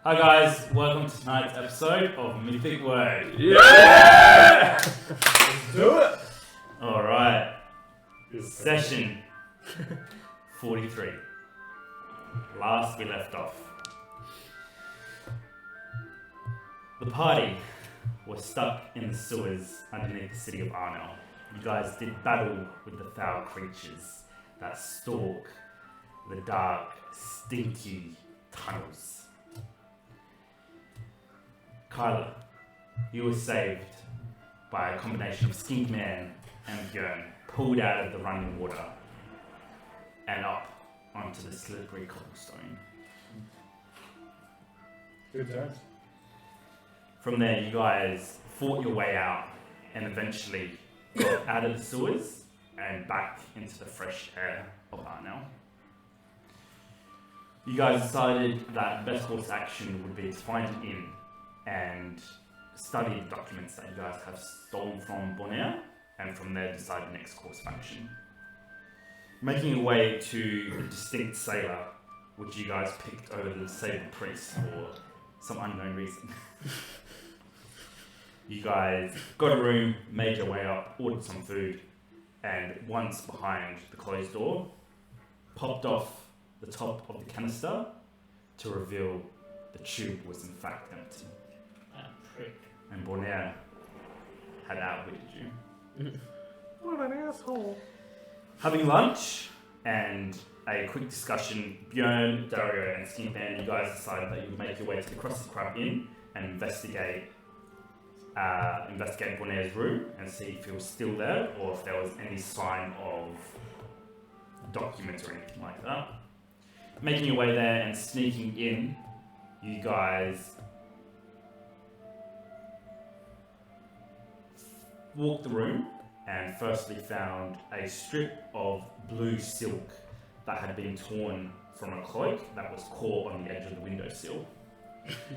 Hi guys, welcome to tonight's episode of Mythic Wyrd. Yeah! Let's do it! Alright, session 43. Last we left off. The party was stuck in the sewers underneath the city of Arnel. You guys did battle with the foul creatures that stalk the dark, stinky tunnels. Kyla, you were saved by a combination of Skinkman and Bjorn, pulled out of the running water and up onto the slippery cobblestone. Good times. From there, you guys fought your way out and eventually got out of the sewers and back into the fresh air of Arnel. You guys decided that the best course of action would be to find an inn and study the documents that you guys have stolen from Bonair, and from there decide the next course of action. Making your way to the distinct sailor, which you guys picked over the disabled priest for some unknown reason. You guys got a room, made your way up, ordered some food, and once behind the closed door, popped off the top of the canister to reveal the tube was in fact empty. Prick. And Bonair had outwitted you. What an asshole. Having lunch and a quick discussion, Bjorn, Daario, and Skinkman, you guys decided that you would make your way to the Krusty Krab Inn and investigate Bonair's room and see if he was still there or if there was any sign of documents or anything like that. Making your way there and sneaking in, you guys walked the room and firstly found a strip of blue silk that had been torn from a cloak that was caught on the edge of the windowsill.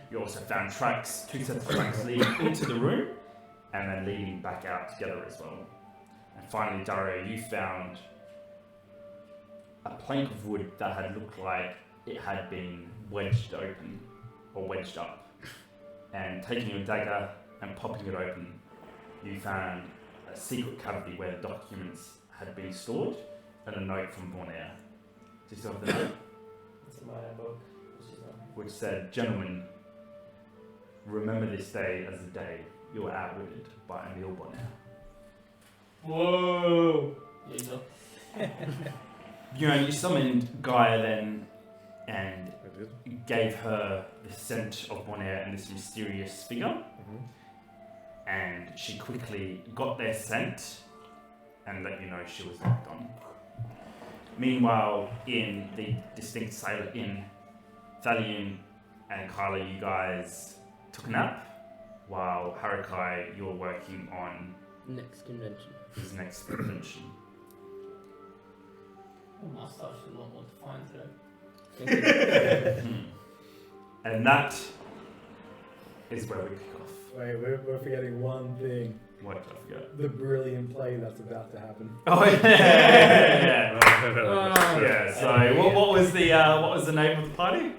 You also found tracks, 2 sets of tracks leading into the room and then leading back out together as well. And finally, Daario, you found a plank of wood that had looked like it had been wedged open or wedged up. And taking your dagger and popping it open, you found a secret cavity where the documents had been stored and a note from Bonair. Do you still have the note? It's in my book. Which said, "Gentlemen, remember this day as the day you were outwitted by Emil Bonair." Whoa! Yeah, Bjorn, you summoned Gaia then and gave her the scent of Bonair and this mysterious figure. Mm-hmm. And she quickly got their scent and let you know she was locked on. Meanwhile, in the distinct sailor inn, Thalion and Kyla, you guys took a nap, while Harakai, you were working on Next convention. his next convention. My mustache is a lot more defined today. And that is where we kick off. Wait, we're forgetting one thing. What did I forget? The brilliant play that's about to happen. Oh yeah! Yeah. So what was the name of the party?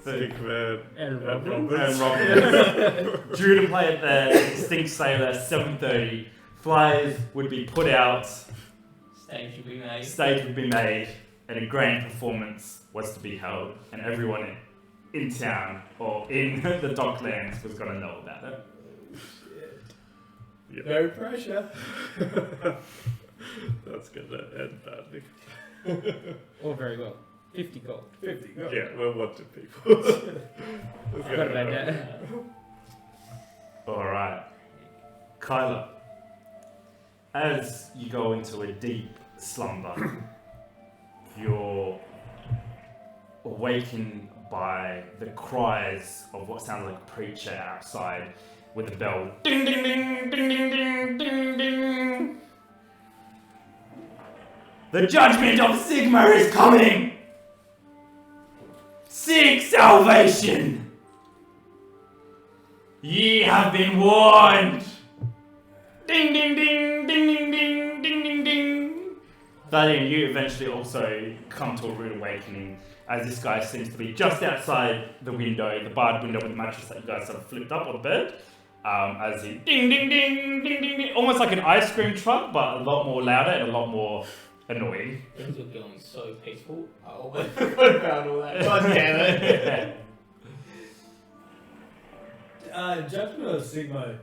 Skinkman And And Robin. Due to play at the Distinct Sailor 7:30. Flyers would be put out. Stage will be made. Stage would be made, and a grand performance was to be held, and everyone in town or in the Docklands was going to know about it. Yep. No pressure. That's gonna end badly. Oh, very well. 50 gold. 50, go. Yeah, we're wanted people. Forgot about that. Alright. Kyla, as you go into a deep slumber, you're awakened by the cries of what sounds like a preacher outside with a bell. Ding, ding, ding, ding, ding, ding, ding, ding. The judgment of Sigma is coming! Seek salvation! Ye have been warned! Ding, ding, ding, ding, ding, ding, ding, ding, ding. Thalion, you eventually also come to a rude awakening as this guy seems to be just outside the window, the barred window with the mattress that you guys sort of flipped up on the bed. As he ding ding ding ding ding ding, almost like an ice cream truck, but a lot more louder and a lot more annoying. Things were going so peaceful. I almost forgot about all that. God damn it. Judgment of Sigma.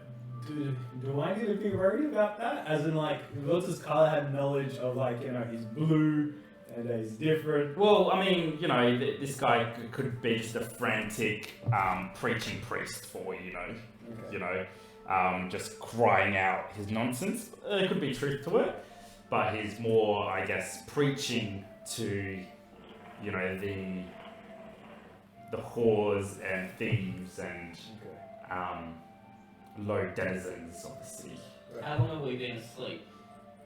Do I need to be worried about that? As in, like, what does Kyle have knowledge of, like, you know, he's blue and he's different? Well, I mean, you know, this guy could be just a frantic preaching priest for you know. Okay. You know, just crying out his nonsense. There could be truth to it, but he's more, I guess, preaching to, you know, the whores and thieves and Okay. low denizens of the city. How long have we been asleep?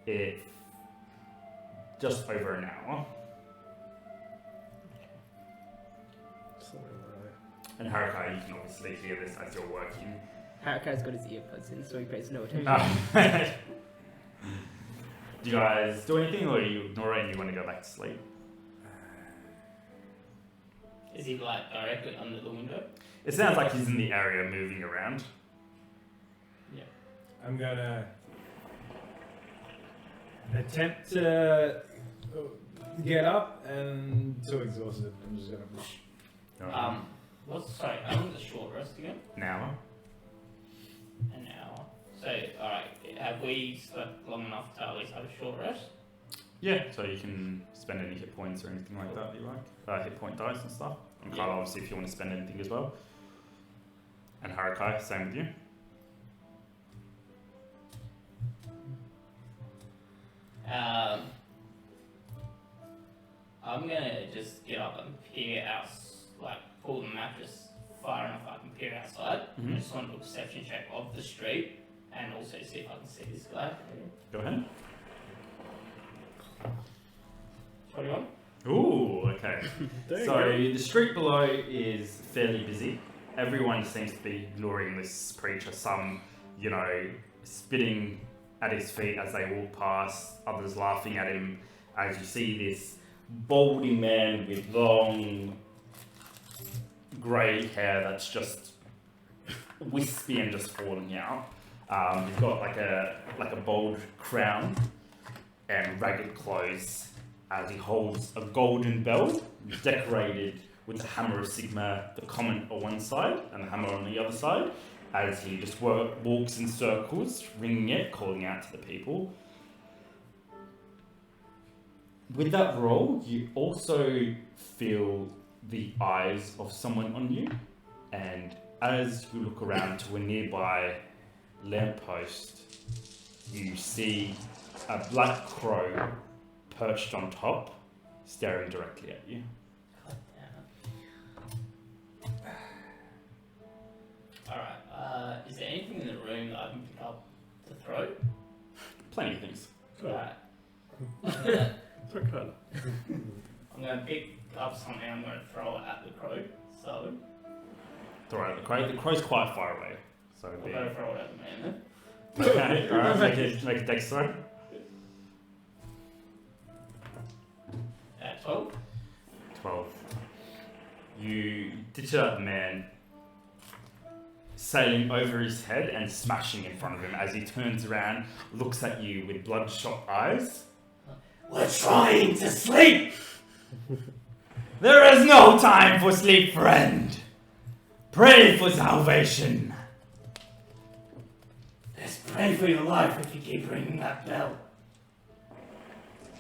It's just over an hour. And Haruka, you can obviously hear this as you're working. Harakai's got his earbuds in, so he pays no attention. Do you guys do anything, or you ignore it and you want to go back to sleep? Is he like directly under the window? It sounds like he's in the area moving around. I'm gonna attempt to get up and too exhausted. I'm just gonna. Sorry, how long is the short rest again? An hour. An hour. So, alright, have we slept long enough to at least have a short rest? Yeah, so you can spend any hit points or anything like that you like. Hit point dice and stuff. And Kyle, obviously, if you want to spend anything as well. And Harukai, same with you. I'm gonna just get up and peer out, like pull the mattress far enough I can peer outside. Mhm. I just want to do a perception check of the street and also see if I can see this guy. Go ahead. 21? Ooh, okay. So the street below is fairly busy. Everyone seems to be ignoring this preacher. Some, you know, spitting at his feet as they walk past, others laughing at him as you see this balding man with long grey hair that's just wispy and just falling out. He's got like a bald crown and ragged clothes as he holds a golden bell decorated with the hammer of Sigma, the comet on one side and the hammer on the other side, as he just walks in circles, ringing it, calling out to the people. With that roll, you also feel the eyes of someone on you, and as you look around to a nearby lamppost, you see a black crow perched on top, staring directly at you. God damn it. Alright, is there anything in the room that I can pick up to throw? Plenty of things. Alright. Okay. I'm going to pick up something, I'm going to throw it at the crow. So, Throw it at the crow. The crow's quite far away, so I'm it'd be... going to throw it at the man then. Okay, alright, make a dex throw. 12? 12. You ditch it at the man, sailing over his head and smashing in front of him as he turns around, looks at you with bloodshot eyes. We're trying to sleep! There is no time for sleep, friend! Pray for salvation! Let's pray for your life if you keep ringing that bell.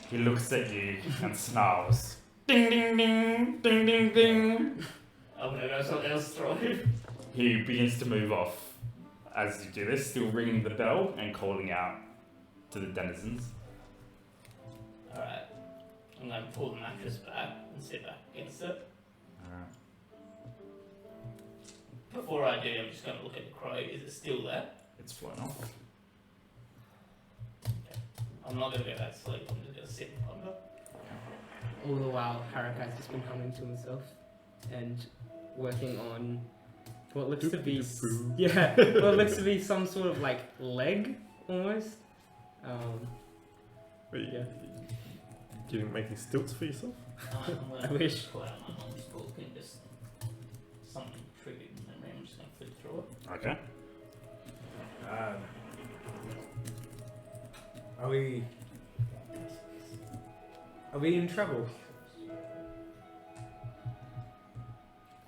He looks at you and snarls. Ding ding ding, ding ding ding. I'm going to go something else throw him. He begins to move off as you do this, still ringing the bell and calling out to the denizens. Alright. I'm going to pull the mattress back and sit back against it. Alright. Before I do, I'm just going to look at the crow. Is it still there? It's flown off. I'm not going to go back to sleep. I'm just going to sit and ponder. All the while, Harakai's just been humming to himself and working on what looks to be what looks to be some sort of like leg almost. Wait, Yeah. you making stilts for yourself? I'm I gonna wish. pull out my mom's book and just something triggered in memory. I'm just gonna flip through it. Okay. Are we in trouble?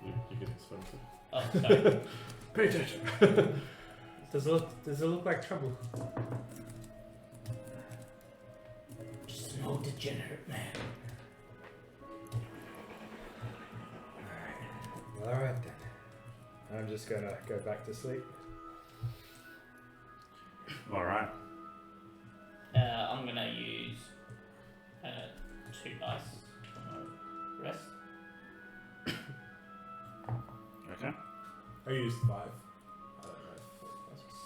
You get expensive. Oh, sorry. Pay attention. Does it look like trouble? Just an old degenerate man. Alright then. I'm just gonna go back to sleep. All right. I'm gonna use 2 dice on my rest. Okay. I used 5. I don't know.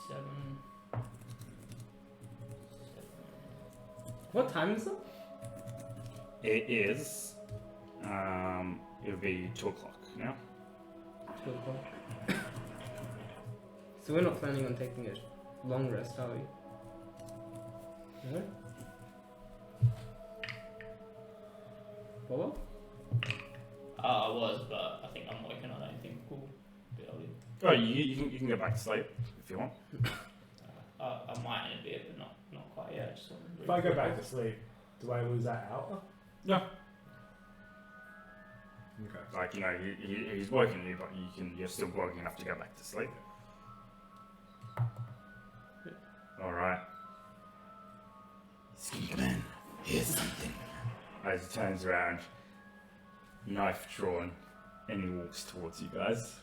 7. What time is it? It is. It'll be 2 o'clock now. 2 o'clock. So we're not planning on taking a long rest, are we? No? What? I was, but I think I'm working on anything cool. Oh, you can go back to sleep if you want. I might in a bit, but not quite yet. Just If I go back to sleep, do I lose that hour? No. Okay. Like, you know, he's woken you, but you're still woken enough to go back to sleep. Alright. Skinkman, here's something. As he turns around, knife drawn, and he walks towards you guys.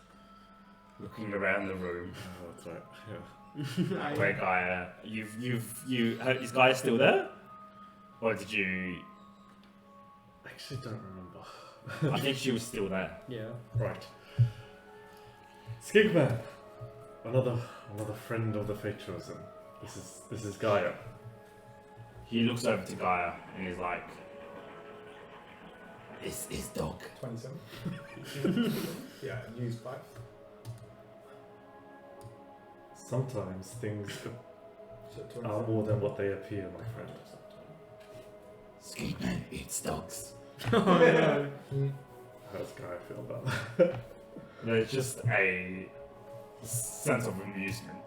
Looking around the room. Oh, that's right. Yeah. Where Gaia, is Gaia still there? Or did you... I actually don't remember. I think she was still there. Yeah. Right. Skinkman, another friend of the Fate-Chsoen. This is Gaia. He looks over to Gaia and he's like, "This is dog." 27. Yeah, use 5. Sometimes things So are 27. more than what they appear, my friend. Skinkman eats dogs. Oh no. How does Gaia feel about that? There's just a sense of amusement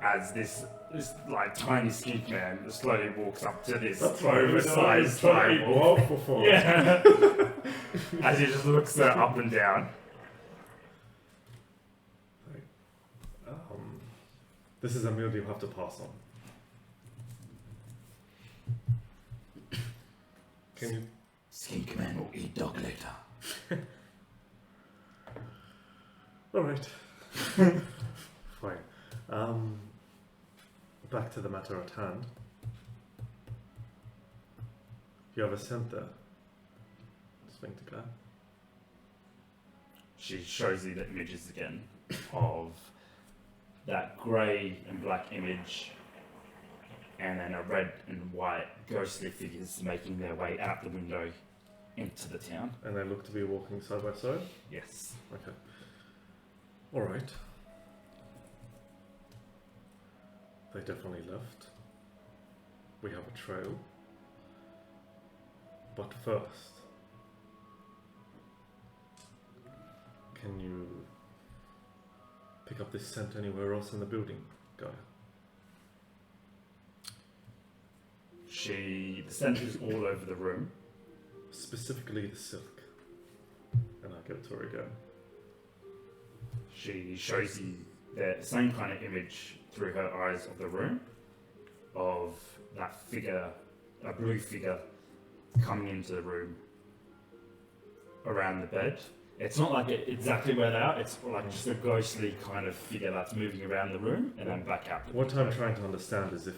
as this like tiny skink man slowly walks up to this oversized table. before. Yeah. As he just looks up and down. This is a meal you have to pass on. Can you? Skinkman will eat dog later. All right. Fine. Back to the matter at hand. You have a scent there. Swing to go. She shows you the images again of that grey and black image and then a red and white ghostly figures making their way out the window into the town. And they look to be walking side by side? Yes. Okay. Alright. They definitely left. We have a trail. But first, can you pick up this scent anywhere else in the building, Gaia? The scent is all over the room. Specifically the silk. And I give it to her again. She shows you the same kind of image through her eyes of the room of that figure, a blue figure, coming into the room around the bed. It's not like exactly where they are, it's like just a ghostly kind of figure that's moving around the room and then back out. What I'm trying to understand is if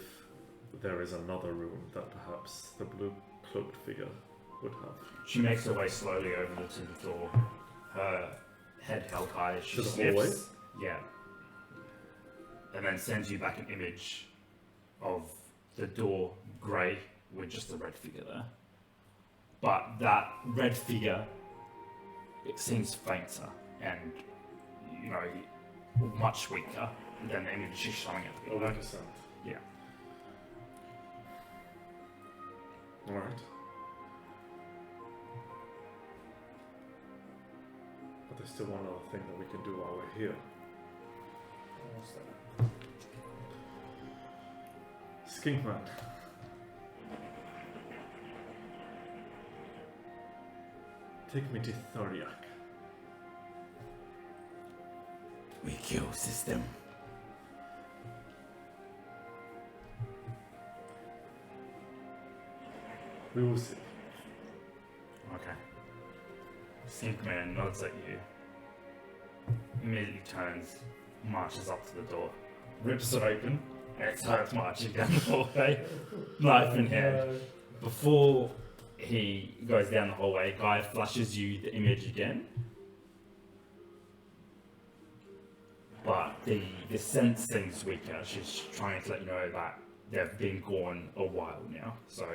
there is another room that perhaps the blue cloaked figure would have. She makes her way slowly over to the door, her head held high as she To the sniffs. hallway? Yeah. And then sends you back an image of the door grey with just a red figure there. But that red figure, it seems fainter and, you know, much weaker than the image she's showing at the window. Yeah. Yeah. Alright. But there's still one other thing that we can do while we're here. What's that? Skinkman. Take me to Thoriak. We kill system. We will see. Okay. Skinkman nods at you. Immediately turns, marches up to the door, rips it open, and starts marching down the hallway, knife in hand. Before he goes down the hallway, Gaia flashes you the image again. But the sense seems weaker. She's trying to let you know that they've been gone a while now. So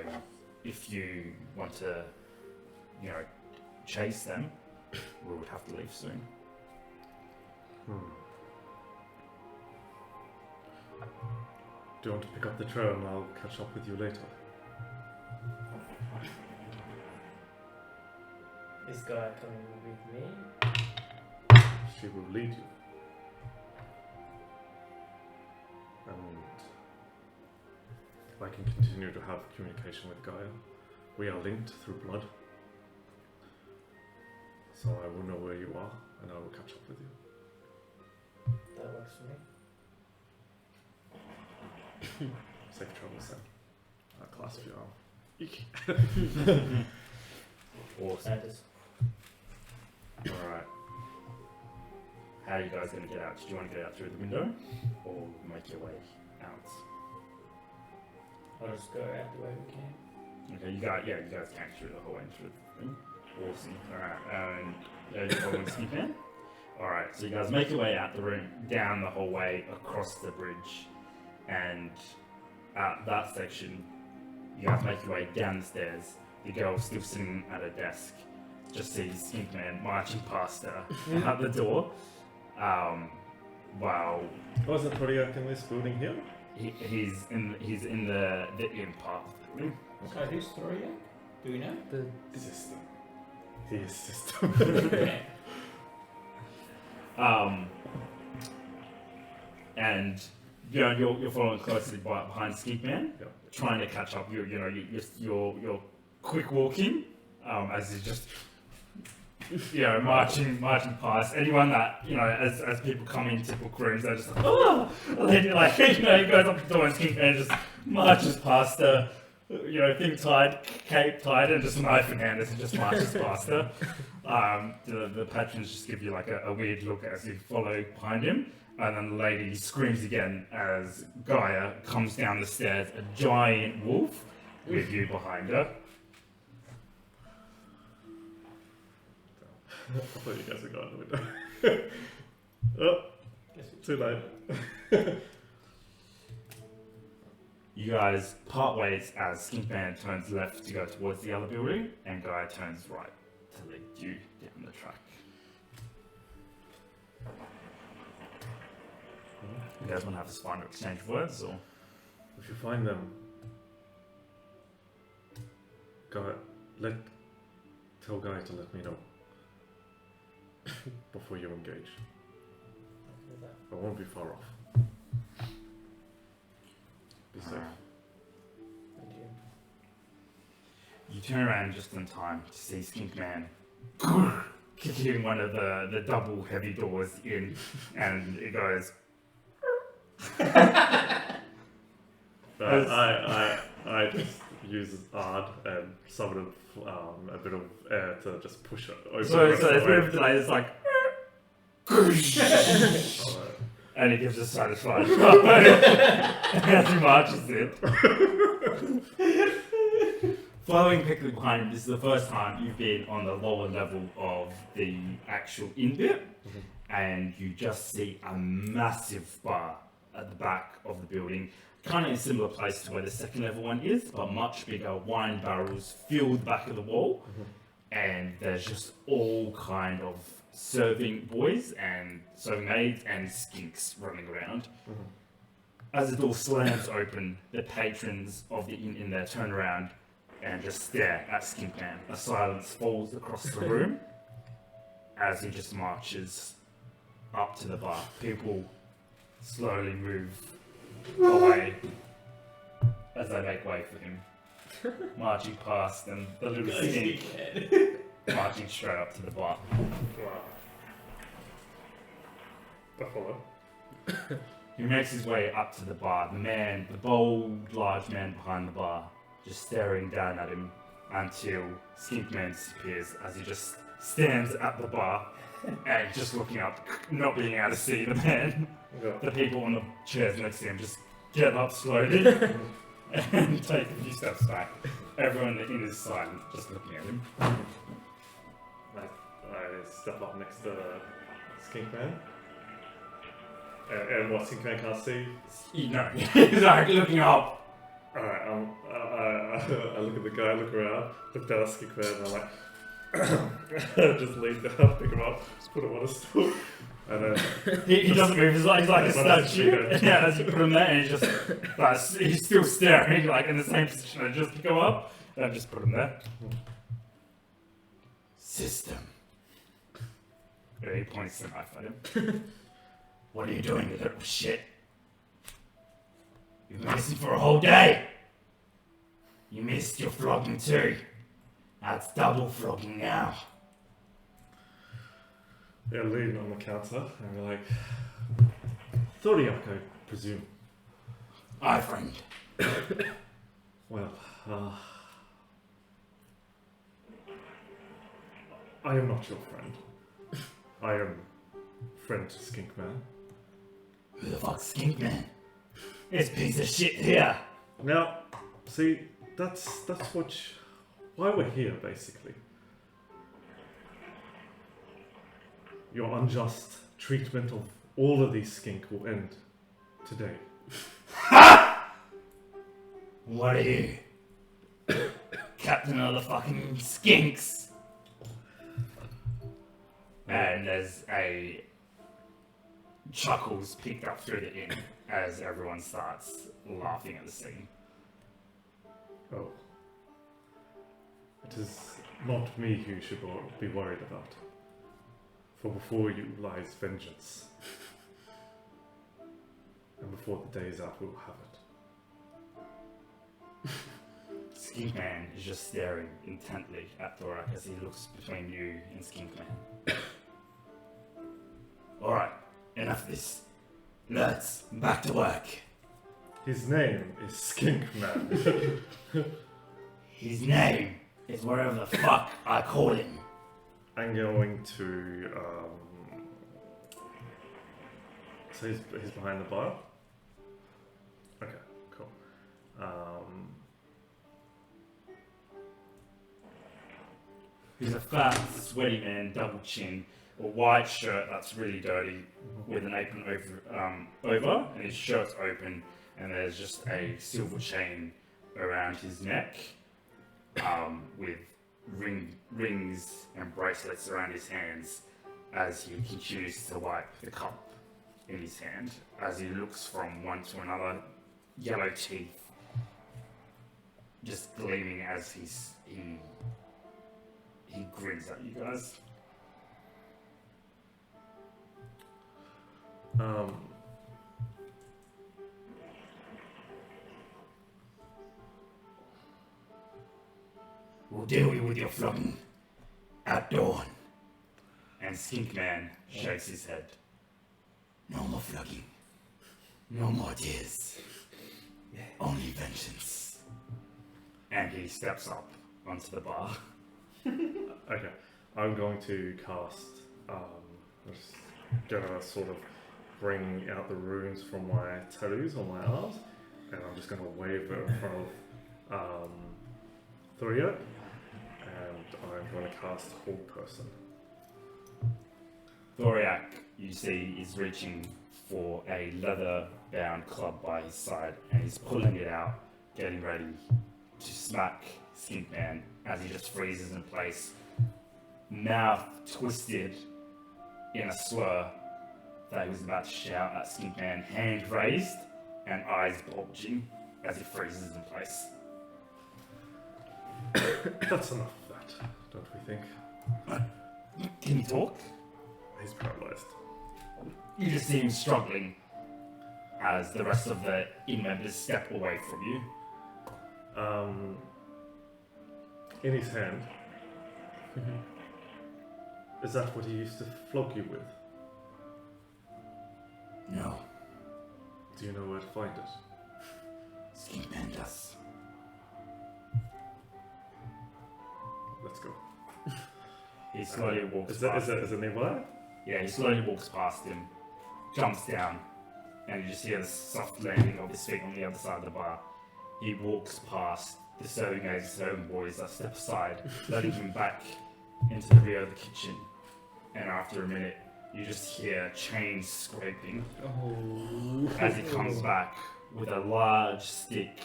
if you want to, chase them, we would have to leave soon. Do you want to pick up the trail and I'll catch up with you later? Is Gaia coming with me? She will lead you. And I can continue to have communication with Gaia. We are linked through blood. So I will know where you are and I will catch up with you. That works for me. Safe travels then. I'll clasp your arm. Awesome. That is. Alright. How are you guys going to get out? Do you want to get out through the window or make your way out? I'll just go out the way we can. Okay, you guys came through the hallway and through the thing. Awesome. Alright, and you're following Skinkman? Alright, so you guys make your way out the room, down the hallway, across the bridge, and at that section, you guys make your way down the stairs. The girl still sitting at her desk just sees Skinkman marching past her out the door. While Was it Thoriak in this building here? he's in the in part of the building. So who's Thoria? Do we know? The System. He is system. Okay. And Bjorn, you're following closely behind Skinkman, Yep. trying to catch up. You're quick walking as you just marching past anyone that as people come into book rooms, they're just like, oh, he goes up the door and Skinkman just marches past her. Thing tied, cape tied, and just a knife in hand as he just marches past her. The patrons just give you like a weird look as you follow behind him, and then the lady screams again as Gaia comes down the stairs, a giant wolf with you behind her. I thought you guys were going the window. Oh, too late. You guys part ways as Skinkman turns left to go towards the other building, and Gaia turns right to lead you down the track. You guys want to have this final exchange of words, or? If you find them, tell Gaia to let me know before you engage. I won't be far off. Be safe. Thank you. You turn around just in time to see Skinkman kicking one of the double heavy doors in, and it goes. I just use Ard and summon a bit of air to just push it over. So it's a bit of a delay, it's like. Alright. And he gives a satisfied as he marches in. Following quickly behind him, this is the first time you've been on the lower level of the actual inn bit, and you just see a massive bar at the back of the building, kind of in a similar place to where the second level one is, but much bigger. Wine barrels fill the back of the wall, and there's just all kind of serving boys and serving maids and skinks running around. As the door slams open, the patrons of the inn in there turn around and just stare at Skinkman. A silence falls across the room, as he just marches up to the bar. People slowly move away as they make way for him, marching past them, the little skink marching straight up to the bar. Wow. I follow. He makes his way up to the bar. The bold, large man behind the bar, just staring down at him until Skinkman disappears as he just stands at the bar and just looking up, not being able to see the man. Yeah. The people on the chairs next to him just get up slowly and take a few steps back. Everyone in is silent, just looking at him. I step up next to Skinkman. And what Skinkman can't see? You know, he's like looking up. Alright, I look at the guy, look around, look down at Skinkman, and I'm like, just lean down, pick him up, just put him on a stool, and then... He doesn't move, he's like a statue. Yeah, as you put him there, and he's just, like, he's still staring, like in the same position. I just pick him up, and just put him there. System. And he points the knife at him. What are you doing, you little shit? You've been missing for a whole day. You missed your flogging too. That's double flogging now. Yeah, lean on the counter, and we're like, Thoriak, I presume. Aye, friend. Well, I am not your friend. I am friend to Skinkman. Who the fuck's Skinkman? This piece of shit here. Now, see, that's why we're here, basically. Your unjust treatment of all of these skink will end today. Ha! What are you? Captain of the fucking skinks? And there's a chuckles picked up through the inn as everyone starts laughing at the scene. Oh. It is not me who you should be worried about. For before you lies vengeance. And before the day is out, we will have it. Skinkman is just staring intently at Thorak as he looks between you and Skinkman. Alright, enough of this. Let's back to work. His name is Skinkman. His name is whatever the fuck I call him. I'm going to, so he's behind the bar? Okay, cool. He's a fat, sweaty man, double chin, a white shirt that's really dirty, with an apron over, and his shirt's open, and there's just a silver chain around his neck, with rings and bracelets around his hands, as he continues to wipe the cup in his hand, as he looks from one to another, yellow teeth just gleaming as he grins at you guys. We'll deal with your flogging at dawn. And Skinkman shakes his head. No more flogging. No more tears. Only vengeance. And he steps up onto the bar. Okay, I'm going to cast, just gonna sort of bring out the runes from my tattoos on my arms, and I'm just gonna wave it in front of Thoria, and I'm gonna cast Hold Person. Thoriak, you see, is reaching for a leather-bound club by his side, and he's pulling it out, getting ready to smack Skinkman as he just freezes in place, mouth twisted in a slur that he was about to shout at Skinkman, hand raised and eyes bulging as he freezes in place. That's enough of that, don't we think? Can he talk? He's paralyzed. You just see him struggling as the rest of the inn members step away from you. In his hand. Is that what he used to flog you with? No, Do you know where to find it? Skinkman does. Let's go. He slowly walks Is past. it nearby? Yeah, he slowly walks past him, jumps down, and you just hear the soft landing of his feet on the other side of the bar. He walks past the serving aides and serving boys that step aside, letting him back into the rear of the kitchen. And after a minute, you just hear chains scraping as he comes back with a large stick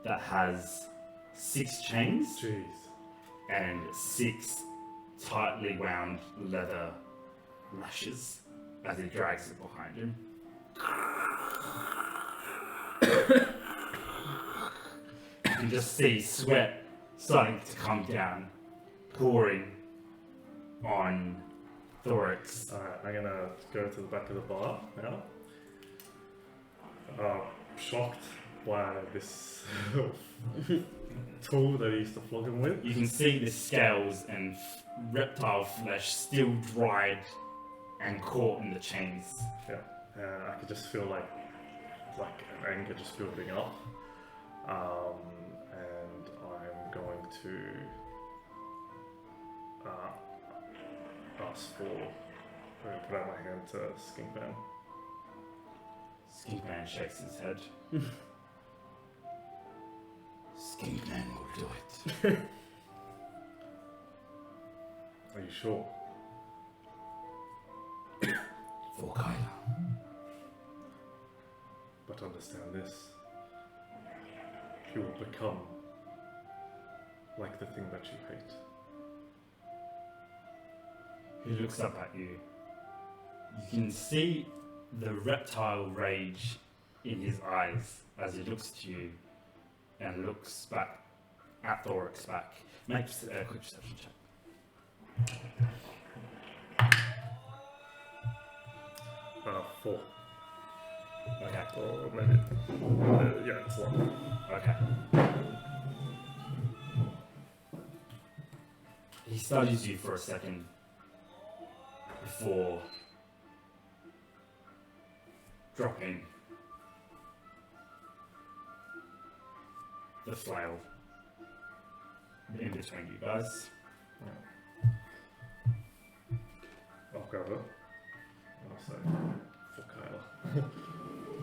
that has 6 chains Jeez. and 6 tightly wound leather lashes as he drags it behind him. You can just see sweat starting to come down, pouring on Thorix. Alright, I'm gonna go to the back of the bar now. Shocked by this tool that he used to flog him with. You can see the scales and reptile flesh still dried and caught in the chains. I could just feel like an anger just building up. And I'm going to ask for. I'm going to put out my hand to Skinkman. Skinkman shakes his head. Skinkman will do it. Are you sure? For Gaia. But understand this. He will become like the thing that you hate. He looks up at you. You can see the reptile rage in his eyes as he looks at you and looks back at Thorix back. Make a quick perception check. 4. Okay. Or maybe. Yeah, it's 1. Okay. He studies you for a second before dropping the flail in between you guys. I'll grab it. And I'll say, for Kyla.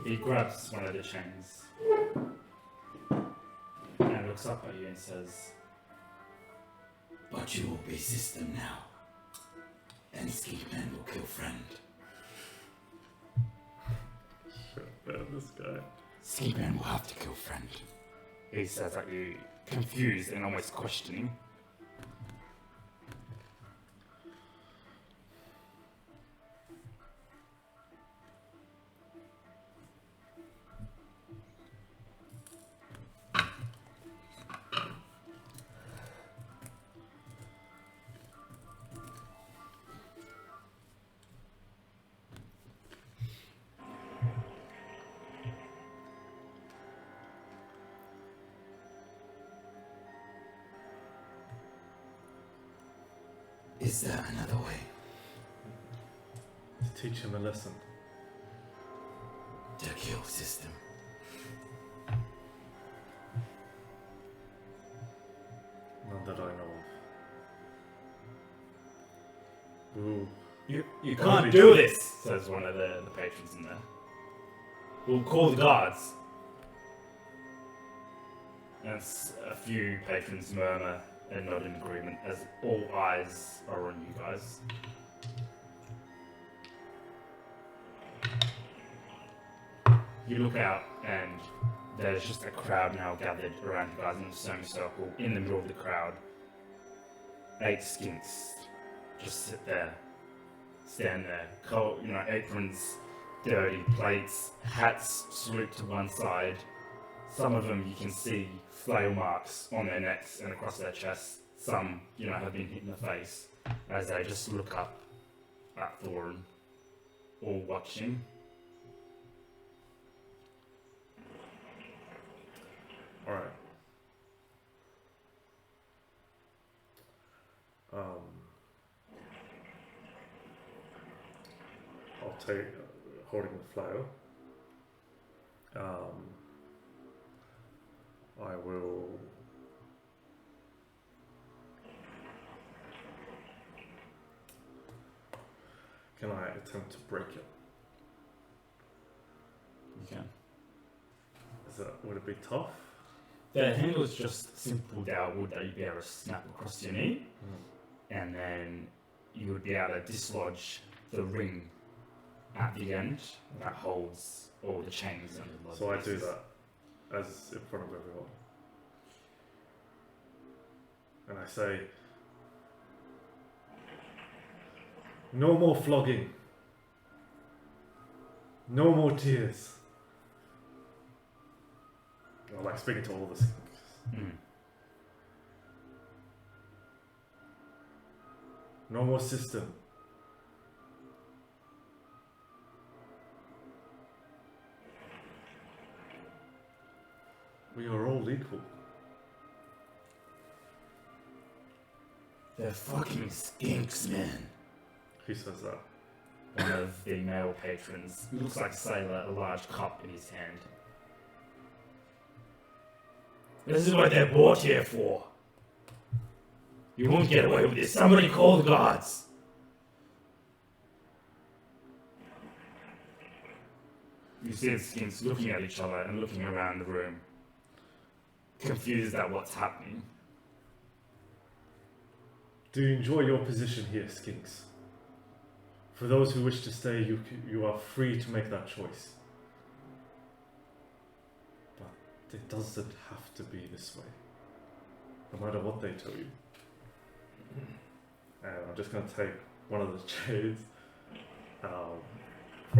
He grabs one of the chains and looks up at you and says, "But you will be system now, and Skinkman will kill friend." Shit, man, this guy. Skinkman will have to kill friend. He says at you, confused and almost questioning. Is there another way? To teach him a lesson. To kill system. None that I know of. Ooh. You can't do this, says one of the patrons in there. We'll call the guards. And a few patrons murmur and nod in agreement as all eyes are on you guys. You look out and there's just a crowd now gathered around you guys in a semicircle in the middle of the crowd. 8 skinks just sit there, stand there, cold, aprons, dirty plates, hats swooped to one side. Some of them you can see flail marks on their necks and across their chests. Some, have been hit in the face. as they just look up at Thorn, all watching. Alright. I'll take holding the flail. I will. Can I attempt to break it? You can. Would it be tough? The handle is just simple dowel wood that you'd be able to snap across your knee, and then you would be able to dislodge the ring at the end that holds all the chains and the So I do that as in front of everyone. And I say, no more flogging. No more tears. I like speaking to all the skinks. No more system. We are all equal. They're fucking skinks, man. Who says that? One of the male patrons, who looks like a sailor, a large cup in his hand. This is what they're brought here for. You won't get away with this. Somebody call the guards. You see the skins looking at each other and looking around the room, confused at what's happening. Do you enjoy your position here, skinks? For those who wish to stay, you are free to make that choice. But it doesn't have to be this way, no matter what they tell you. And I'm just going to take one of the chains from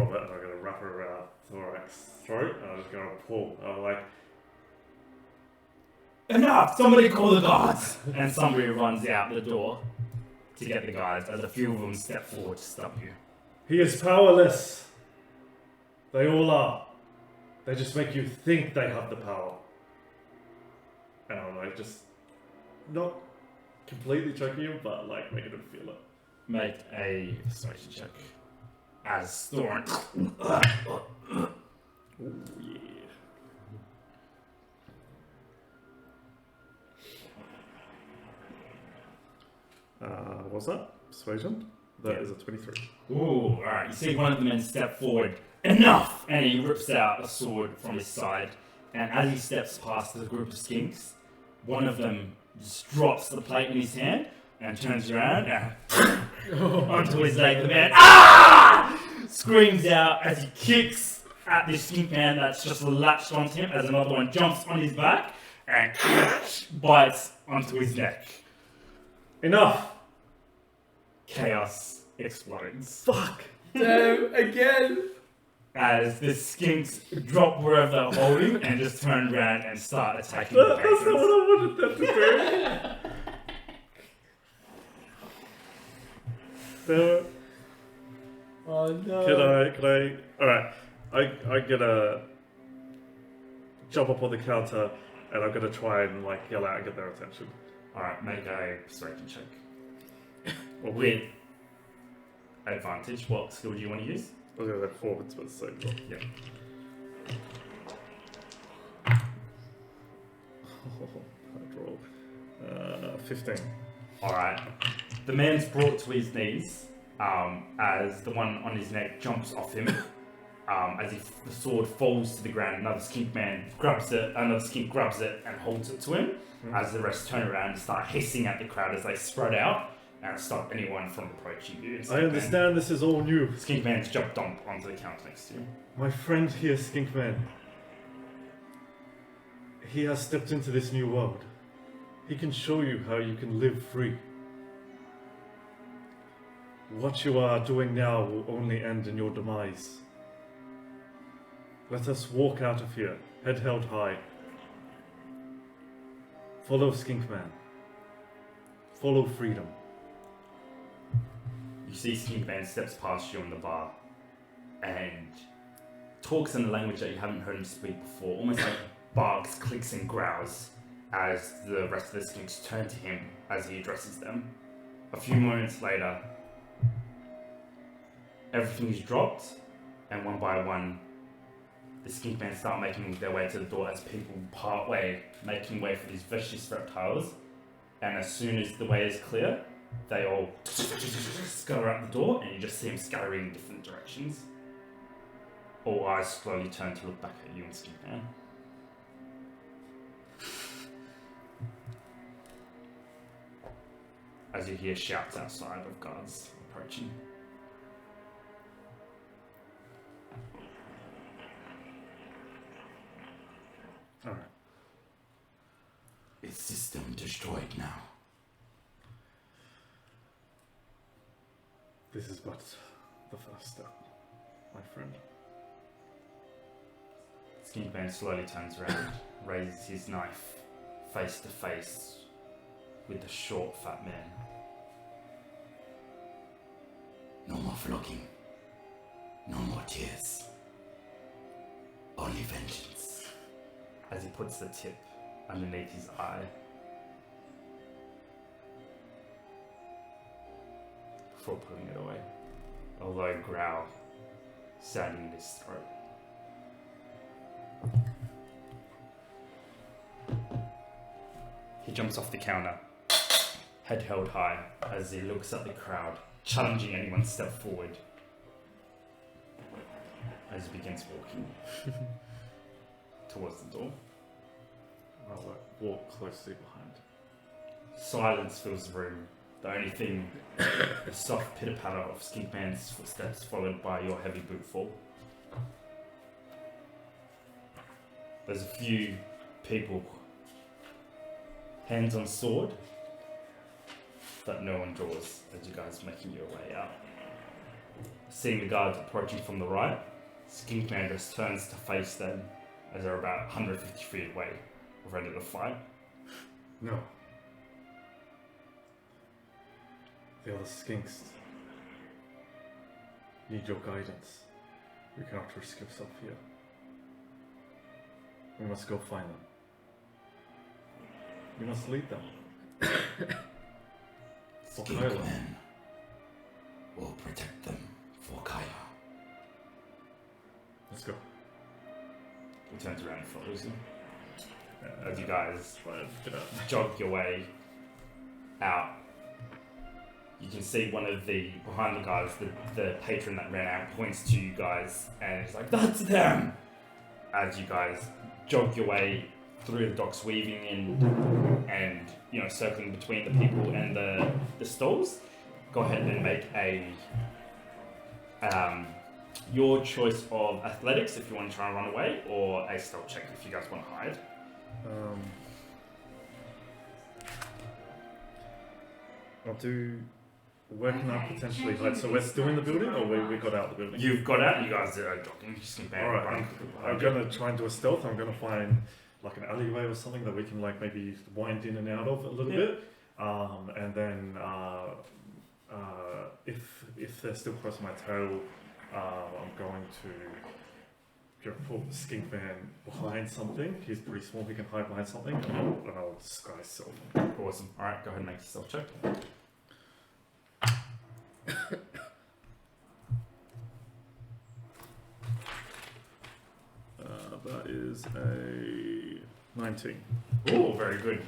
it, and I'm going to wrap it around Thorax's throat, and I'm just going to pull. I'm like, Enough! Somebody call the guards! And somebody runs out the door to get the guards as a few of them step forward to stop you. he is powerless. They all are. They just make you think they have the power. And I'm like, just not completely choking him, but like making him feel it. Make a persuasion check. As Thorn. Oh yeah. What's that? Persuasion? That is a 23. Ooh, alright. You see one of the men step forward. Enough! And he rips out a sword from his side. And as he steps past the group of skinks, one of them just drops the plate in his hand and turns around and onto his leg. The man screams out as he kicks at this skink man that's just latched onto him as another one jumps on his back and bites onto his neck. Enough! Chaos explodes. Fuck! Damn, again! As the skinks drop wherever they're holding and just turn around and start attacking the That's not patrons. what I wanted them to do. Damn it. Oh no. Can I? Alright. I'm gonna jump up on the counter and I'm gonna try and like yell out and get their attention. Alright, make a persuasion check. Well, With advantage, what skill do you want to use? I was gonna say performance, but it's the same job. Yeah. Bad roll. 15. Alright. The man's brought to his knees as the one on his neck jumps off him. As if the sword falls to the ground, another skink man grabs it, another skink grabs it and holds it to him. As the rest turn around and start hissing at the crowd as they spread out and stop anyone from approaching you. I understand this is all new. Skink man's jumped onto the counter next to you. My friend here, Skinkman. He has stepped into this new world. He can show you how you can live free. What you are doing now will only end in your demise. Let us walk out of here, head held high. Follow Skinkman. Follow freedom. You see Skinkman steps past you on the bar and talks in a language that you haven't heard him speak before, almost like barks, clicks, and growls as the rest of the skinks turn to him as he addresses them. A few moments later, everything is dropped, and one by one, the Skinkmen start making their way to the door as people part way, making way for these vicious reptiles. And as soon as the way is clear, they all scutter out the door, and you just see them scattering in different directions. All eyes slowly turn to look back at you and Skinkman. As you hear shouts outside of guards approaching. Alright. Its system destroyed now. This is but the first step, my friend. Skinkman slowly turns around, raises his knife face to face with the short, fat man. No more flogging. No more tears. Only vengeance. As he puts the tip underneath his eye. Before putting it away. A low growl sounding in his throat. He jumps off the counter, head held high, as he looks at the crowd, challenging anyone to step forward. As he begins walking towards the door. I'll walk closely behind. Silence fills the room. The only thing, the soft pitter-patter of Skinkman's footsteps, followed by your heavy bootfall. There's a few people, hands on sword, but no one draws as you guys are making your way out. Seeing the guards approaching from the right, Skinkman just turns to face them as they're about 150 feet away, ready to fight. No. The other skinks need your guidance. We cannot risk yourself here. We must go find them. We must lead them. For Kyla. Skinkman will protect them for Gaia. Let's go. He turns around and follows him. As you guys Get out. jog your way out, you can see one of the, behind the guys, the patron that ran out points to you guys and he's like, "That's them!" As you guys jog your way through the docks, weaving in and you know, circling between the people and the stalls. Go ahead and make a your choice of athletics if you want to try and run away, or a stealth check if you guys want to hide. I'll do. Where can I potentially hide? So we're still in the building, or we got out of the building? You've got out, you guys are jogging, just Alright, I'm gonna try and do a stealth. I'm gonna find like an alleyway or something that we can like maybe wind in and out of a little bit. And then if they're still close to my tail, I'm going to put Skinkman behind something. He's pretty small, he can hide behind something, and I'll disguise self. Awesome. Alright, go ahead and make a stealth check. That is a 19. Oh, very good.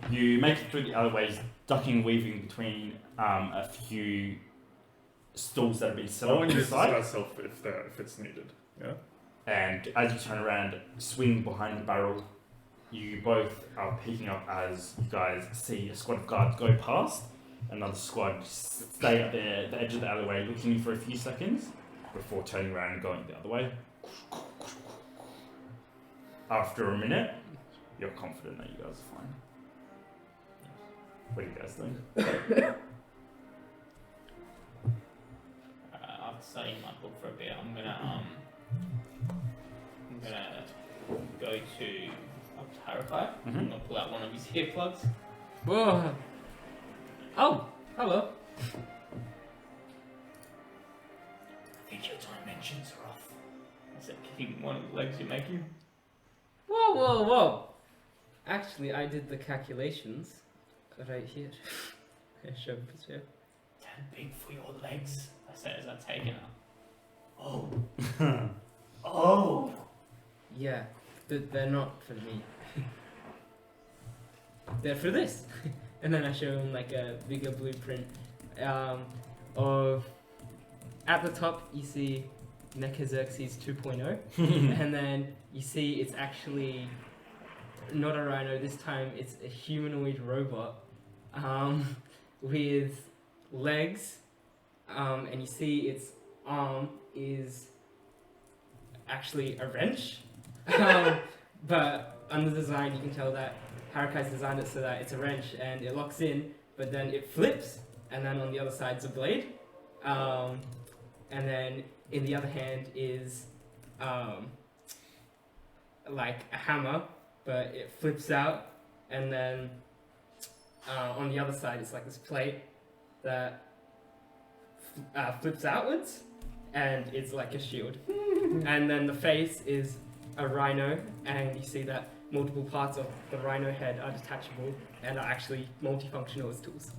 You make it through the alleyways, ducking, weaving between a few stalls that have been set I up want on to the side. disguise self if it's needed. Yeah. And as you turn around, swing behind the barrel, you both are peeking up as you guys see a squad of guards go past. Another squad stay at the edge of the alleyway looking for a few seconds before turning around and going the other way. After a minute, you're confident that you guys are fine. What do you guys think? After studying my book for a bit, I'm gonna go to Harakai. I'm gonna pull out one of his earplugs. Whoa. Oh, hello. dimensions are off. I said, kicking one of the legs you're making. Whoa, whoa, whoa! Actually, I did the calculations right here. I show it. Too big for your legs. I said as I take it up. Oh. Oh. Yeah, they're not for me. They're for this. And then I show him like a bigger blueprint of. At the top, you see Nekoxerxes 2.0, and then you see it's actually not a rhino. This time, it's a humanoid robot with legs, and you see its arm is actually a wrench. But on the design, you can tell that Harakai's designed it so that it's a wrench and it locks in, but then it flips, and then on the other side is a blade. And then in the other hand is like a hammer, but it flips out, and then on the other side it's like this plate that flips outwards, and it's like a shield. And then the face is a rhino, and you see that multiple parts of the rhino head are detachable and are actually multifunctional as tools.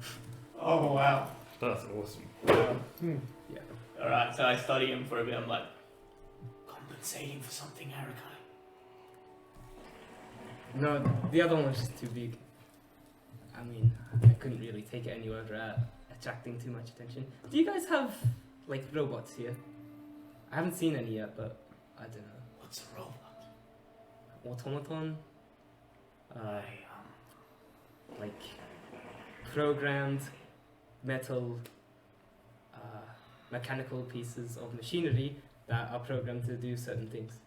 Oh wow. That's awesome. Yeah. Alright, so I study him for a bit. I'm like, compensating for something, Harukai. No, the other one was just too big. I mean, I couldn't really take it anywhere without attracting too much attention. Do you guys have, like, robots here? I haven't seen any yet, but I don't know. What's a robot? Automaton? Like, programmed metal, mechanical pieces of machinery that are programmed to do certain things.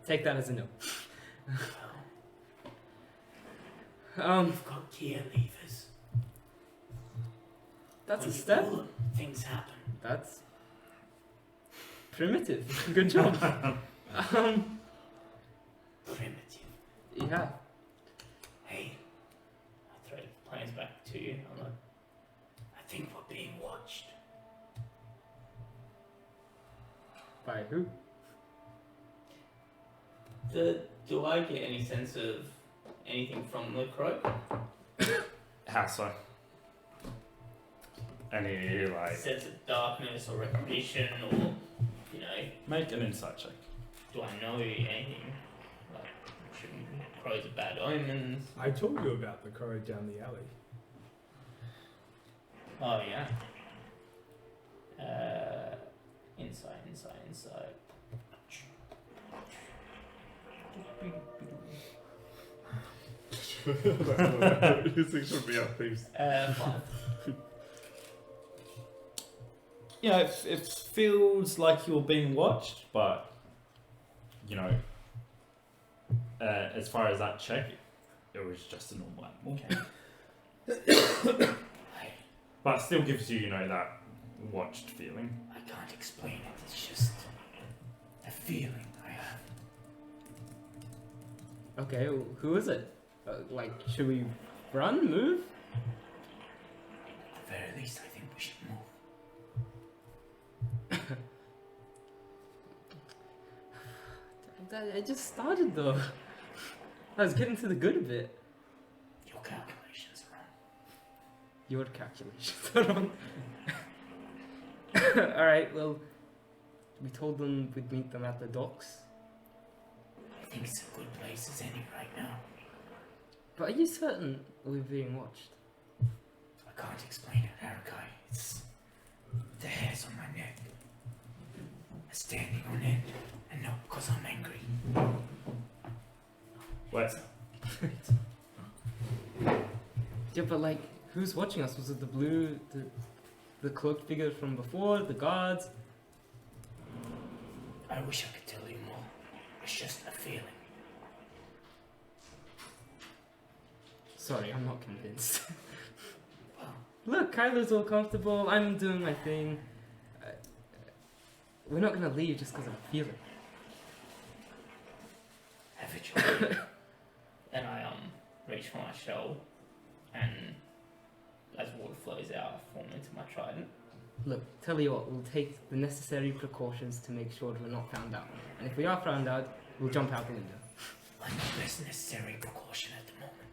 Take that as a no. We've got gear levers. That's When a you step. pull them, things happen. That's primitive. Good job. Primitive. Yeah. Hey, I throw the planes back to you. I'm like, I think we're being watched. By who? Do I get any sense of anything from the crow? How so? Any, like... Sense of darkness or recognition or, you know, Make an insight check. do I know anything? Like, crows are bad omens. I told you about the crow down the alley. Oh, yeah. Insight. This thing should be our thieves. 5. You know, it feels like you're being watched, but, you know, as far as that check, it was just a normal animal. But it still gives you, you know, that watched feeling. I can't explain it. It's just a feeling I have. Okay, well, who is it? Like, should we run, move? At the very least, I think we should move. I just started though. I was getting to the good of it. Your calculations are wrong. Your calculations are wrong. Alright, well, we told them we'd meet them at the docks. I think it's a good place as any right now. But are you certain we're being watched? I can't explain it, Harukai. It's the hairs on my neck are standing on end, and not because I'm angry. What? Yeah, but like, who's watching us? Was it the cloaked figure from before, the guards? I wish I could tell you more. It's just a feeling. Sorry, I'm not convinced. Well, Look, Kyler's all comfortable. I'm doing my thing. We're not gonna leave just because of a feeling. have it your way. And I reach for my shell and as water flows out, I form into my trident. Look, tell you what, we'll take the necessary precautions to make sure that we're not found out. And if we are found out, we'll jump out the window. Like the best necessary precaution at the moment.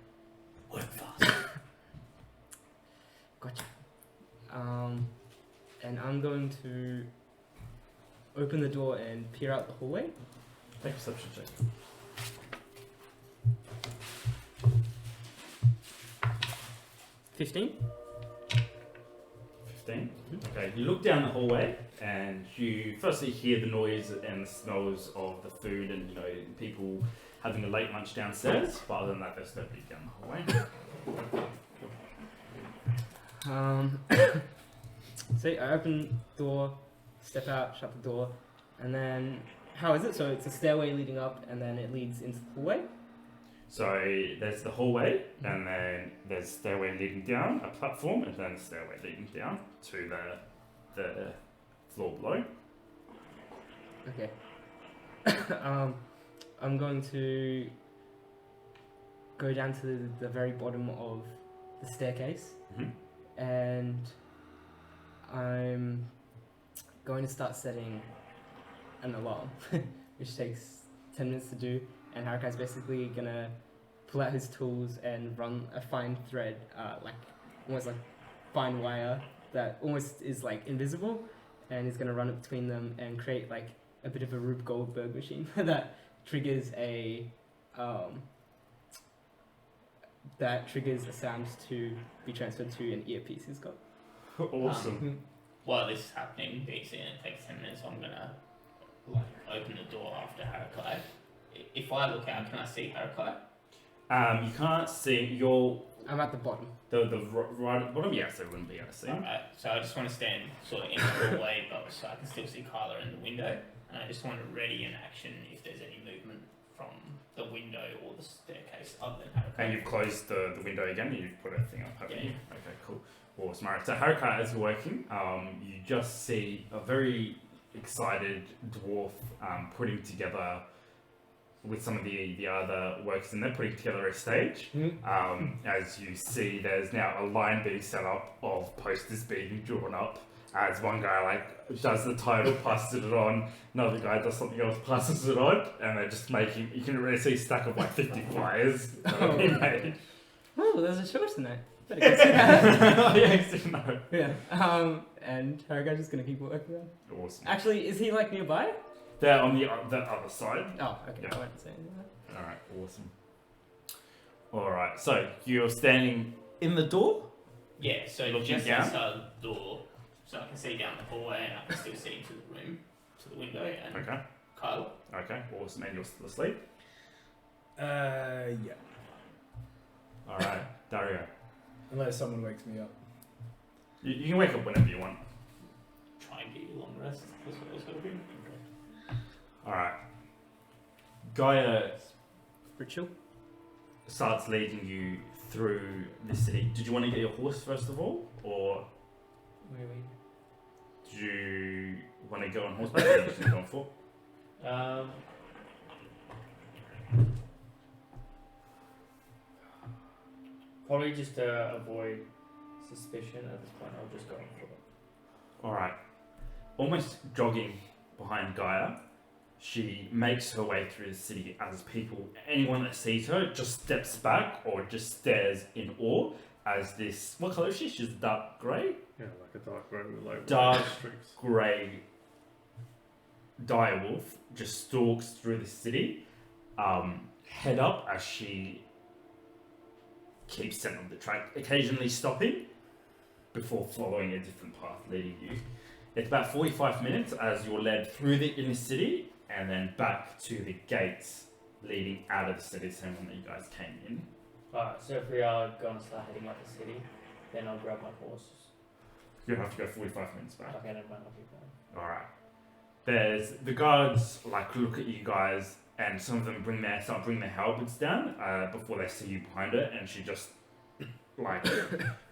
Work fast. Gotcha. And I'm going to open the door and peer out the hallway. Take a perception check. 15. 15. Okay, you look down the hallway and you firstly hear the noise and the smells of the food and people having a late lunch downstairs, but other than that there's nobody down the hallway. So I open the door, step out, shut the door, and then how is it? So it's a stairway leading up and then it leads into the hallway? So there's the hallway and then there's stairway leading down, a platform, and then a stairway leading down to the floor below. Okay. I'm going to go down to the very bottom of the staircase, and I'm going to start setting an alarm, which takes 10 minutes to do, and Harakai's basically gonna pull out his tools and run a fine thread, almost like fine wire that almost is like invisible, and he's gonna run it between them and create like a bit of a Rube Goldberg machine that triggers a sound to be transferred to an earpiece he's got. Awesome. While this is happening, BC, and it takes 10 minutes, I'm gonna open the door after Harakai. If I look out, can I see Harakai? You can't see I'm at the bottom. the right at the bottom. Yes, I wouldn't be able to see. Alright, so I just want to stand sort of in the doorway, but so I can still see Kyla in the window, and I just want to ready in action if there's any movement from the window or the staircase other than Harakai. And you've closed the window again. And you've put everything up, haven't Yeah. you? Okay, cool. Awesome. Alright, so Harakai, as you're working, you just see a very excited dwarf putting together, with some of the other workers in there, putting together a stage. As you see, there's now a line being set up of posters being drawn up. As one guy does the title, passes it on, another guy does something else, passes it on, and they're just making. You can really see a stack of 50 flyers that are being made. Oh, there's a show tonight. Better go see that. Yes, no. Yeah. And Harakai's just gonna keep working around. Awesome. Actually, is he nearby? They're on the other side. Oh, okay. Yeah. I won't say anything. Alright, awesome. Alright, so you're standing in the door? Yeah, so Looking just down? inside the door, so I can see down the hallway and I can still see into the room, to the window, and Okay, Kyla. okay, awesome. And you're still asleep? Yeah. Alright, Daario. Unless someone wakes me up. You can wake up whenever you want. Try and get you a long rest. That's what I was hoping. Alright. Gaia Ritual. starts leading you through the city. Did you want to get your horse first of all? Or Where are we? did you want to go on horseback or just go on foot? Probably just to avoid suspicion at this point, I'll just go on foot. Alright. Almost jogging behind Gaia, she makes her way through the city as anyone that sees her just steps back or just stares in awe as this, what colour is she? She's dark grey? Yeah, like a dark grey with Dark white streaks. Grey direwolf just stalks through the city, head up as she keeps sitting on the track, occasionally stopping before following a different path leading you. It's about 45 minutes as you're led through the inner city and then back to the gates leading out of the city, the same one that you guys came in. Alright, so if we are going to start heading out the city, then I'll grab my horse. You have to go 45 minutes back. Okay, never mind, I'll keep going. Alright. There's the guards look at you guys and some of them start bringing their halberds down before they see you behind her, and she just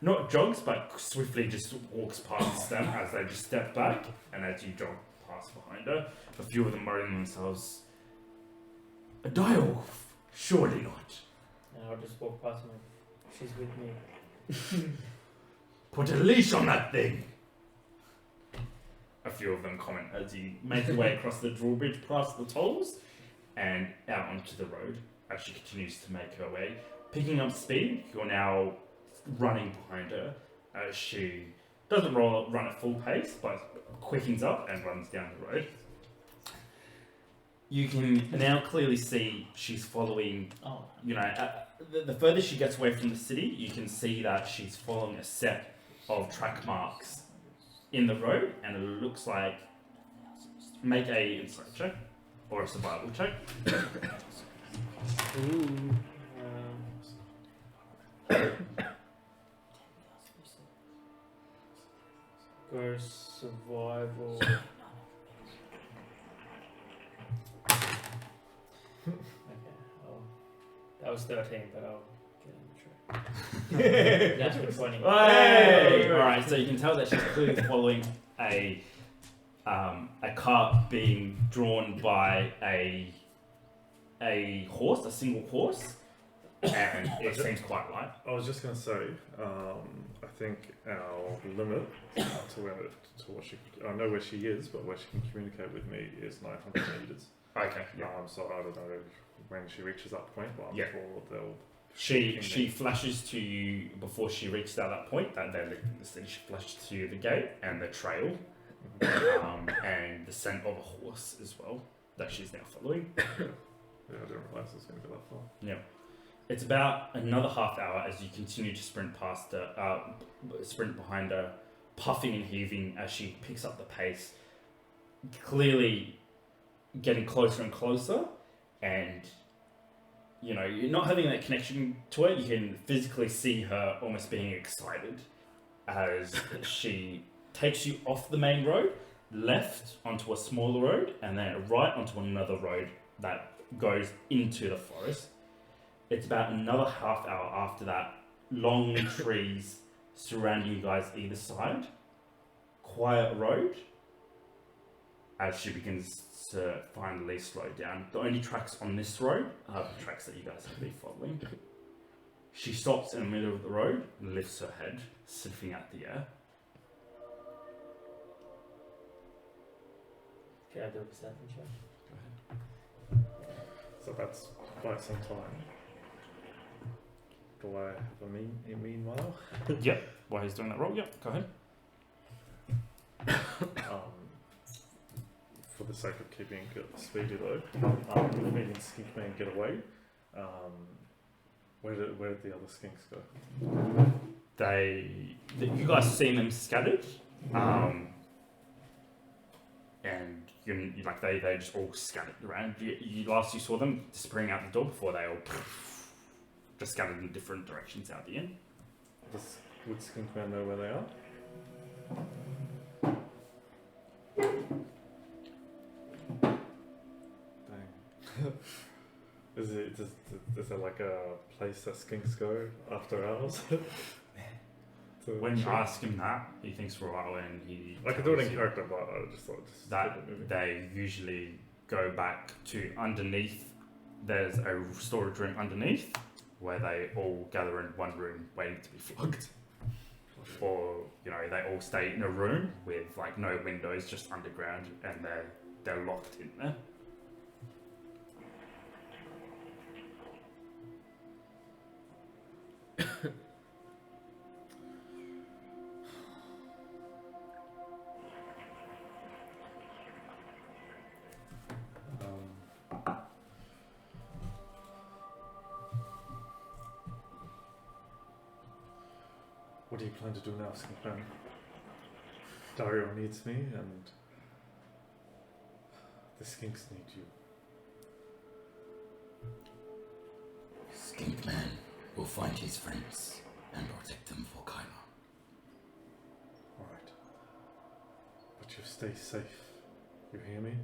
not jogs but swiftly just walks past them as they just step back, and as you jog past behind her, a few of them muttering themselves, "A direwolf? Surely not." And I'll just walk past her. She's with me. Put a leash on that thing! A few of them comment as you make your way across the drawbridge past the tolls and out onto the road as she continues to make her way. Picking up speed, you're now running behind her as she doesn't run at full pace, but quickens up and runs down the road. You can now clearly see she's following, the further she gets away from the city, you can see that she's following a set of track marks in the road, and it looks like, make a insight check, or a survival check. Ooh. Go survival. Okay. That was 13, but I'll get in the track. That's been funny. Hey! Alright, so you can tell that she's clearly following a cart being drawn by a horse, a single horse, and it seems quite light. I was just going to say, I think our limit to what she, I know where she is, but where she can communicate with me is 900 meters. Okay. Yeah. So I don't know when she reaches that point, but I'm sure they'll. She flashes to you before she reaches that point. That they're leaving the city. She flashes to you the gate and the trail, and the scent of a horse as well that she's now following. Yeah, I didn't realise it was going to go that far. Yeah. It's about another half hour as you continue to sprint past her, sprint behind her, puffing and heaving as she picks up the pace, clearly getting closer and closer, and you're not having that connection to her. You can physically see her almost being excited as she takes you off the main road, left onto a smaller road, and then right onto another road that goes into the forest. It's about another half hour after that. Long trees surrounding you guys either side. Quiet road. As she begins to finally slow down. The only tracks on this road are the tracks that you guys have been following. She stops in the middle of the road and lifts her head, sniffing at the air. Can I do a perception check? Go ahead. So that's quite some time. Do I have a meanwhile? Yep. While he's doing that roll, yep. Go ahead. For the sake of keeping it speedy though, if me and Skinkman get away, where did the other skinks go? You guys see them scattered, and they just all scattered around. Last you saw them disappearing out the door before they all just scattered in different directions out the end. Would Skinkman know where they are? Dang. Is there like a place that skinks go after hours? When you ask him that, he thinks for a while and he... I could do it in character, but I just thought... that they usually go back to underneath. There's a storage room underneath where they all gather in one room waiting to be flogged. Or, they all stay in a room with no windows, just underground, and they're locked in there. What do you plan to do now, Skinkman? Daario needs me, and the skinks need you. Skinkman will find his friends and protect them for Gaia. Alright. But you stay safe. You hear me?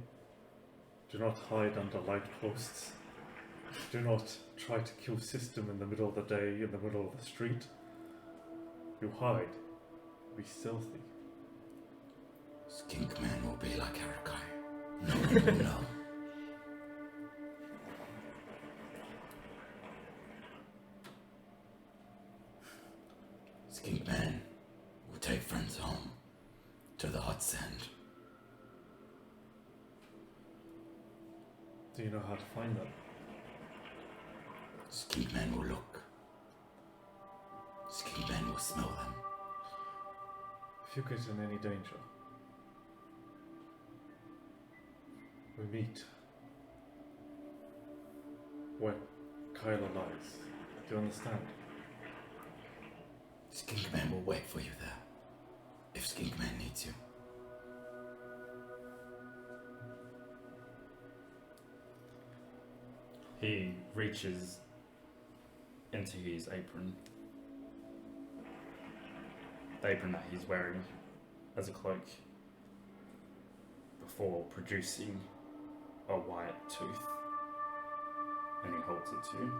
Do not hide under light posts. Do not try to kill system in the middle of the day, in the middle of the street. You hide. Be stealthy. Skinkman will be like Arakai. No one will know. Skinkman will take friends home to the hot sand. Do you know how to find them? Skinkman will look. Skinkman will smell them. If you get in any danger, we meet where Kyla lies. Do you understand? Skinkman will wait for you there, if Skinkman needs you. He reaches into his apron. The apron that he's wearing as a cloak, before producing a white tooth, and he holds it to you.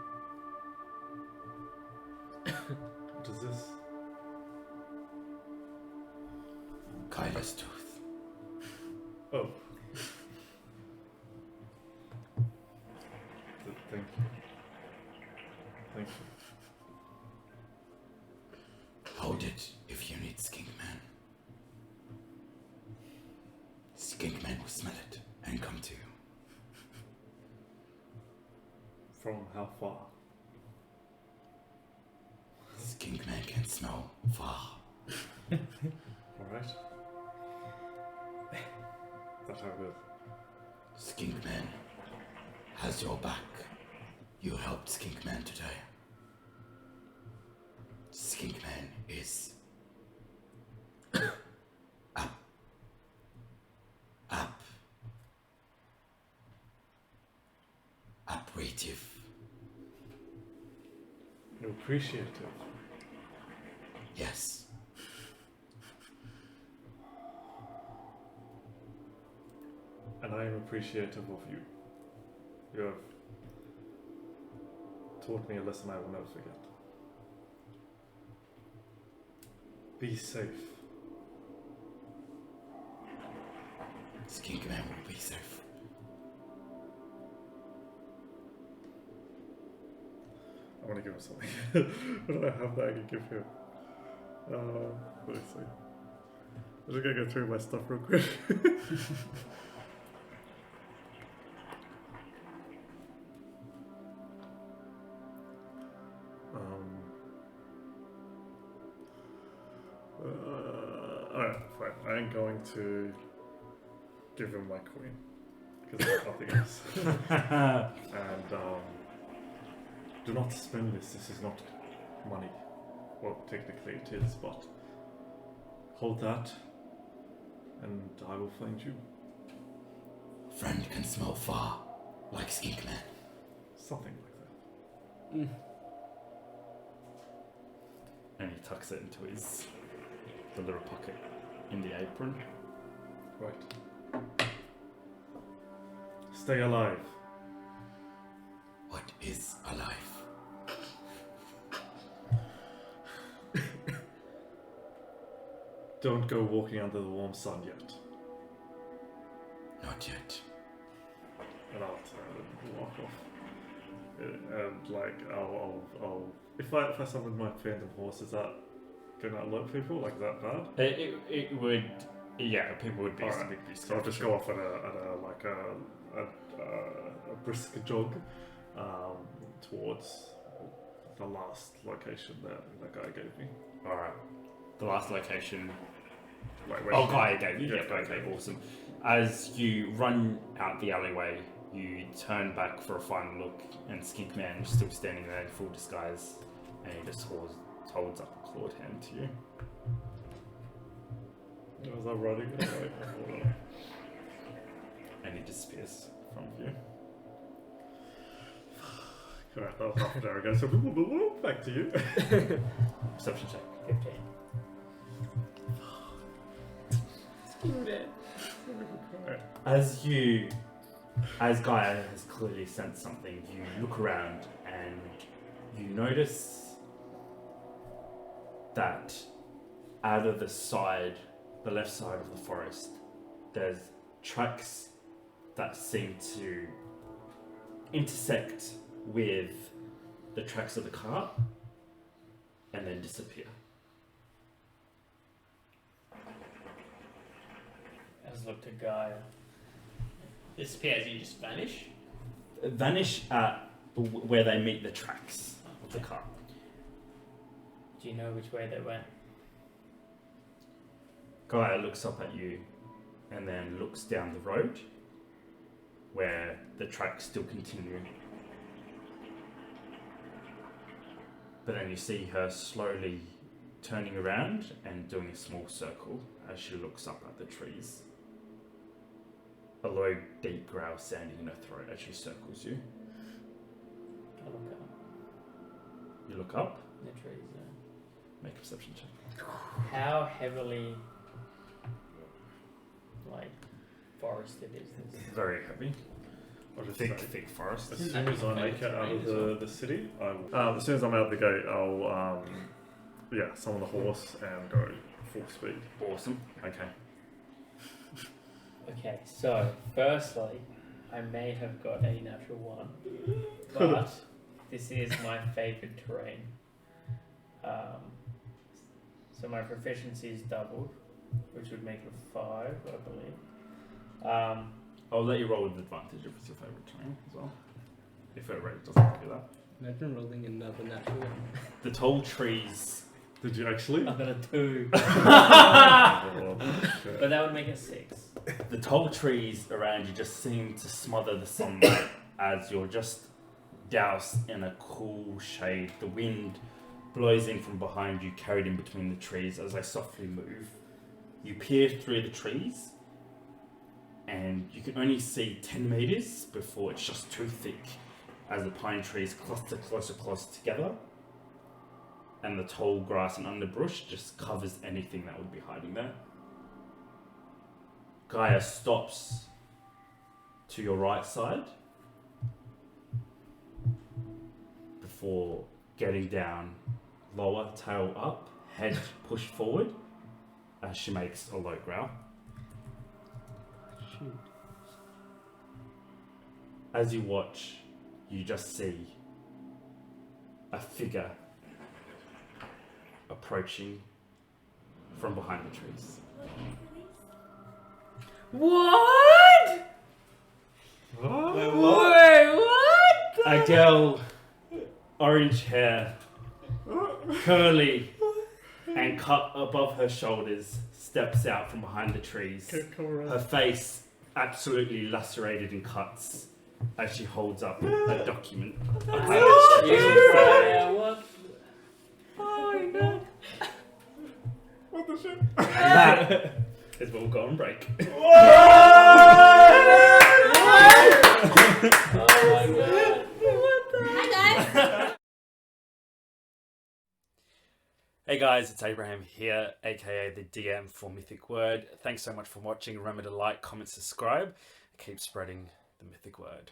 What is this? Kyla's tooth. Oh. Thank you. Thank you. Hold it if you need Skinkman. Skinkman will smell it and come to you. From how far? Skinkman can smell far. Alright. That I will. Skinkman has your back. You helped Skinkman today. Skinkman is appreciative. Appreciative. Yes. And I am appreciative of you. You have taught me a lesson I will never forget. Be safe. Skinkman will be safe. I want to give him something. What do I have that I can give him? Let me see. I'm just gonna go through my stuff real quick. Alright, fine. I'm going to give him my coin. Because there's nothing else. And do not spend this. This is not money. Well, technically it is, but hold that and I will find you. Friend can smell far, like Skinkman. Something like that. And he tucks it into the little pocket in the apron. Right. Stay alive. What is alive? Don't go walking under the warm sun yet. Not yet. And I'll turn and walk off. And like, I'll if I summon my phantom horse, is that gonna alert people? Like, is that bad? It would, yeah, people would be Alright, be So I'll just go off at a brisk jog towards the last location that guy gave me. Alright. The last location. Like where Gaia gave you. Yeah, Yeah, Gaia okay, gave me. awesome. As you run out the alleyway, you turn back for a final look, and Skinkman is still standing there in full disguise, and he just holds up a clawed hand to you. As I'm running, I'm like, hold on. And he disappears from view. Alright, that was half an hour ago, so back to you. Perception check. 15. As Gaia has clearly sensed something, you look around and you notice that out of the left side of the forest, there's tracks that seem to intersect with the tracks of the cart and then disappear. look to Gaia. Disappear as you just vanish. Vanish at where they meet the tracks of the car. Do you know which way they went? Gaia looks up at you and then looks down the road where the tracks still continue. But then you see her slowly turning around and doing a small circle as she looks up at the trees. A low, deep growl sounding in her throat as she circles you. I look up. You look up, The trees there. make a perception check. How heavily, like, forested is this? Very heavy. I'll just Thick, say, thick forest. as soon as I make it out of the city, as soon as I'm out of the gate, I'll summon the horse and go full speed. Awesome. Okay. Okay, so firstly, I may have got a natural 1, but this is my favourite terrain. So my proficiency is doubled, which would make it a 5, I believe. I'll let you roll with advantage if it's your favourite terrain as well. If it already doesn't do that. Imagine rolling another natural one. The tall trees. Did you actually? I got a 2, Oh, shit. but that would make it 6. The tall trees around you just seem to smother the sunlight as you're just doused in a cool shade. The wind blows in from behind you, carried in between the trees as they softly move. You peer through the trees and you can only see 10 meters before it's just too thick as the pine trees cluster closer together and the tall grass and underbrush just covers anything that would be hiding there. Gaia stops to your right side before getting down, lower, tail up, head pushed forward as she makes a low growl. Shoot. As you watch, you just see a figure approaching from behind the trees. What? Wait, what? A girl, orange hair, curly, and cut above her shoulders, steps out from behind the trees. Her face absolutely lacerated in cuts as she holds up a document. What? Oh my god. What the shit? And that is where we'll go on break. Oh my god. Hi guys. Hey guys, it's Abraham here, aka the DM for Mythic Wyrd. Thanks so much for watching. Remember to like, comment, subscribe. Keep spreading the Mythic Wyrd.